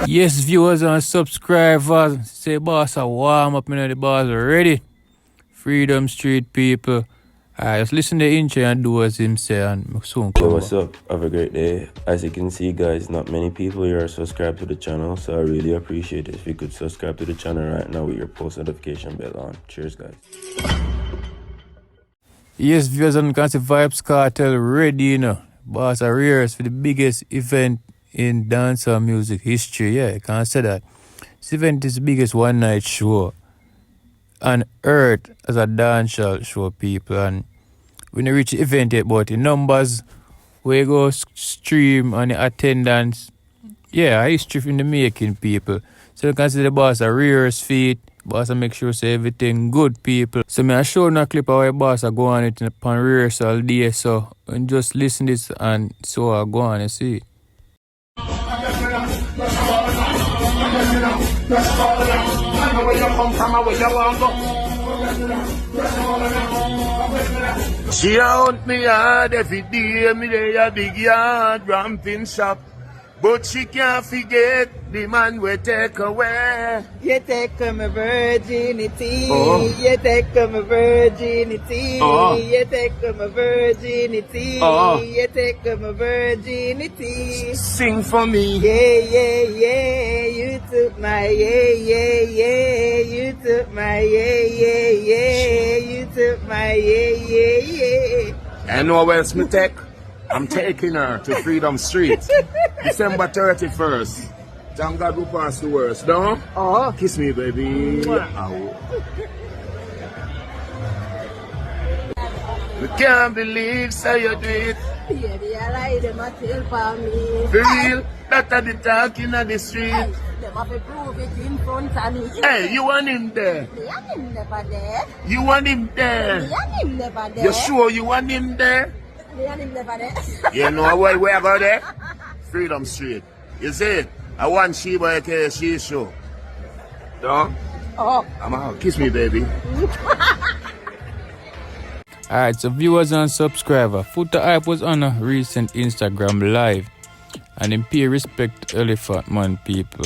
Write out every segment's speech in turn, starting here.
Yes, viewers and subscribers, say boss a warm up, the boss ready. Freedom Street people. Alright, just listen to the intro and do as him say and soon come. Yo, what's up? Have a great day. As you can see, guys, not many people here are subscribed to the channel, so I really appreciate it if you could subscribe to the channel right now with your post notification bell on. Cheers, guys. Yes, viewers and can see Vybz Kartel ready, Boss are rehearsed for the biggest event in dancehall music history. Yeah, you can't say that. This event is the biggest one-night show on earth as a dancehall show, people. And when you reach the event yet, but the numbers we go stream and the attendance, yeah, history in the making, people. So you can see the boss are rehearsed feet. Boss I make sure say everything good, people. So me I show you a clip of how boss I go on it upon rehearsal day. So and just listen this and so I go on and see it. She out me hard every day, me dey a big yard ramping shop. But she can't forget the man we take away. You take my virginity. Oh. You take my virginity. Oh. You take my virginity. Oh. You take my virginity. Sing for me. Yeah, yeah, yeah. You took my yeah. You took my yeah. You took my yeah. And know where else me take? I'm taking her to Freedom Street. December 31st. Thank God we pass the worst, no? Oh. Kiss me, baby. Ow. We can't believe so you do it. Yeah, they lie, them a tell for me. For real, that are the talking on the street. Them have to prove it in front of me. Hey, you want him there? Me and him never there. You want him there? Me and him never there. You sure you want him there? Me and him never there. You know where we go there? Freedom Street. You see it? I want Sheba aka she show. No? Oh. I'm out. Kiss me, baby. Alright, so viewers and subscribers, Foota Hype was on a recent Instagram live and him pay respect to Elephant Man, people.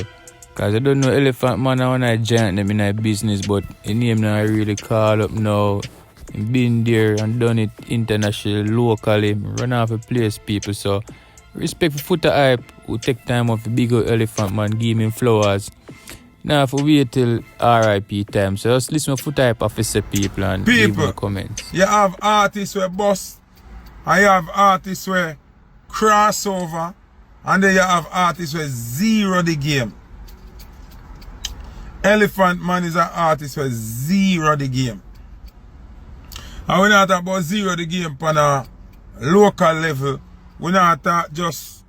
Cause I don't know Elephant Man I wanna giant them in a business, but his name now really call up now. He been there and done it internationally, locally, run off a place, people. So respect for Foota Hype who take time off the big old Elephant Man, give him flowers. Now for wait till RIP time. So just listen to Foota Hype officer, people, and leave me comments. You have artists where bust, and you have artists where crossover, and then you have artists where zero the game. Elephant Man is an artist where zero the game. And we not talk about zero the game on a local level. We not talk just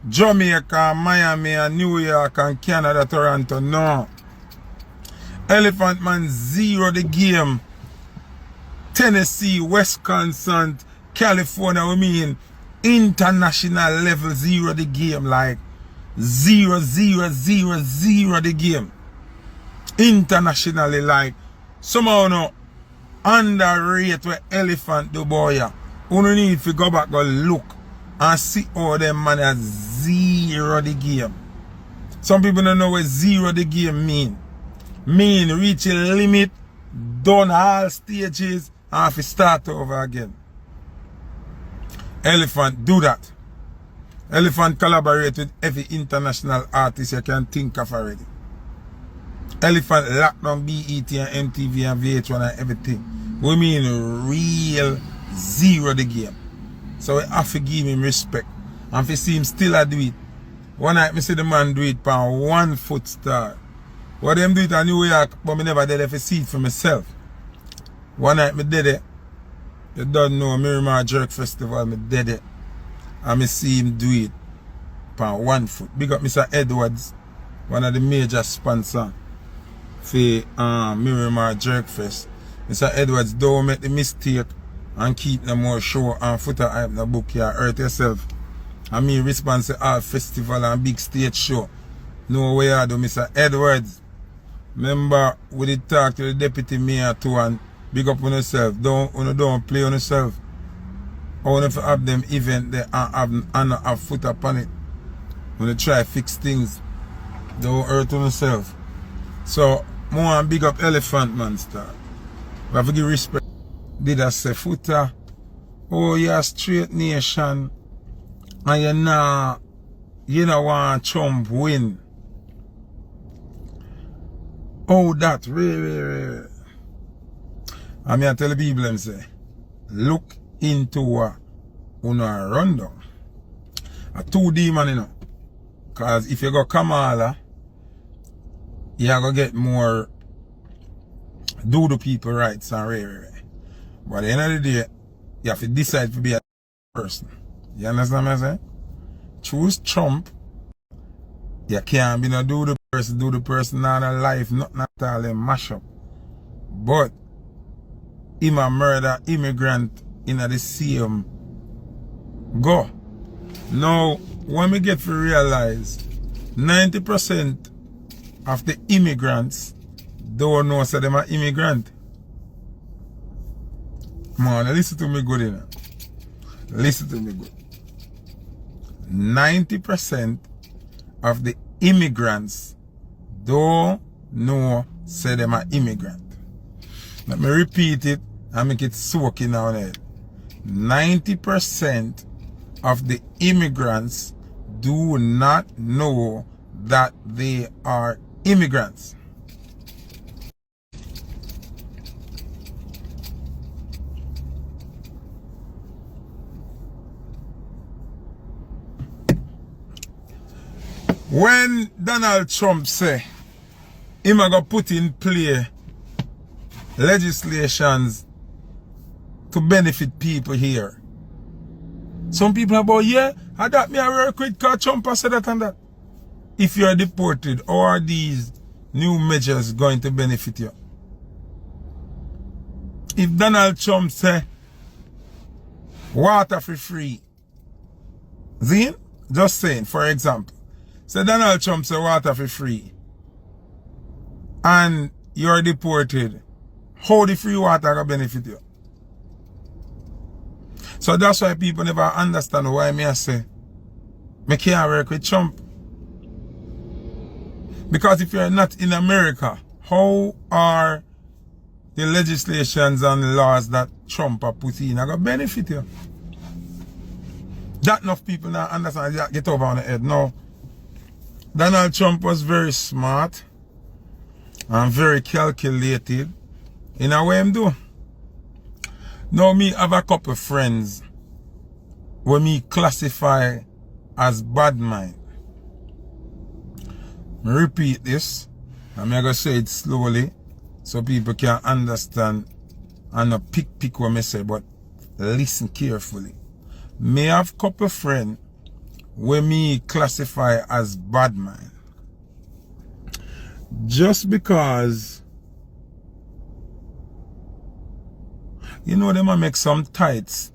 Jamaica, Miami, and New York, and Canada, Toronto. No. Elephant Man zero the game. Tennessee, Wisconsin, California, we mean international level zero the game. Like zero the game. Internationally, like somehow no underrate where Elephant do boy. You don't need to go back and look and see how them man are zero the game. Some people don't know what zero the game mean. Mean reach a limit, done all stages, and have to start over again. Elephant do that. Elephant collaborate with every international artist you can think of already. Elephant lock down BET and MTV and VH1 and everything. We mean real zero the game. So we have to give him respect. And if you see him still do it. One night I see the man do it for 1 foot star. What them do it in New York, but I never did it to see it for myself. One night I did it. You don't know, Miramar Jerk Festival, I did it. And I see him do it for 1 foot. Big up Mr. Edwards, one of the major sponsors for Miramar Jerk Fest. Mr. Edwards, don't make the mistake and keep no more show and Foota Hype no book. You hurt yourself. And me respond to all festival and big stage show. No way I do, Mr. Edwards. Remember, we did talk to the deputy mayor too, and big up on yourself. Don't play on yourself. I want to have them event there and have foot upon it. When they try to fix things, don't hurt on yourself. So, more and big up Elephant Man star. We have to give respect. Did I say Foota? Oh, you're a straight nation. And you know want Trump win. Oh, that really. I mean, I tell the people them say, look into what una run down. A 2D man, you know. Cause if you go Kamala, you're gonna get more do the people rights and rare. But at the end of the day, you have to decide to be a person. You understand what I'm saying? Choose Trump. You can't be no do the person not a life, not all them mash up. But him a murder immigrant in the same go. Now, when we get to realize 90% of the immigrants don't know so them are immigrant. Man, listen to me good enough. Listen to me good. 90% of the immigrants don't know say them are immigrant. Let me repeat it and make it soak in our head. 90% of the immigrants do not know that they are immigrants. When Donald Trump say him a go put in play legislations to benefit people here, some people about, yeah, I that me a work with cause Trump said that and that. If you are deported, how are these new measures going to benefit you? If Donald Trump say water for free, Zine, just saying, for example, say Donald Trump say water for free and you're deported, how the free water can benefit you? So that's why people never understand why me I say me can't work with Trump. Because if you're not in America, how are the legislations and laws that Trump are put in are going to benefit you? That enough people now understand. Get over on the head. No. Donald Trump was very smart and very calculated in a way I'm doing. Now me have a couple of friends who me classify as bad mind. Me repeat this, and I'm going to say it slowly so people can understand and not pick what I say, but listen carefully. Me have a couple of friends who me classify as bad mind. Just because, you know, them a make some tights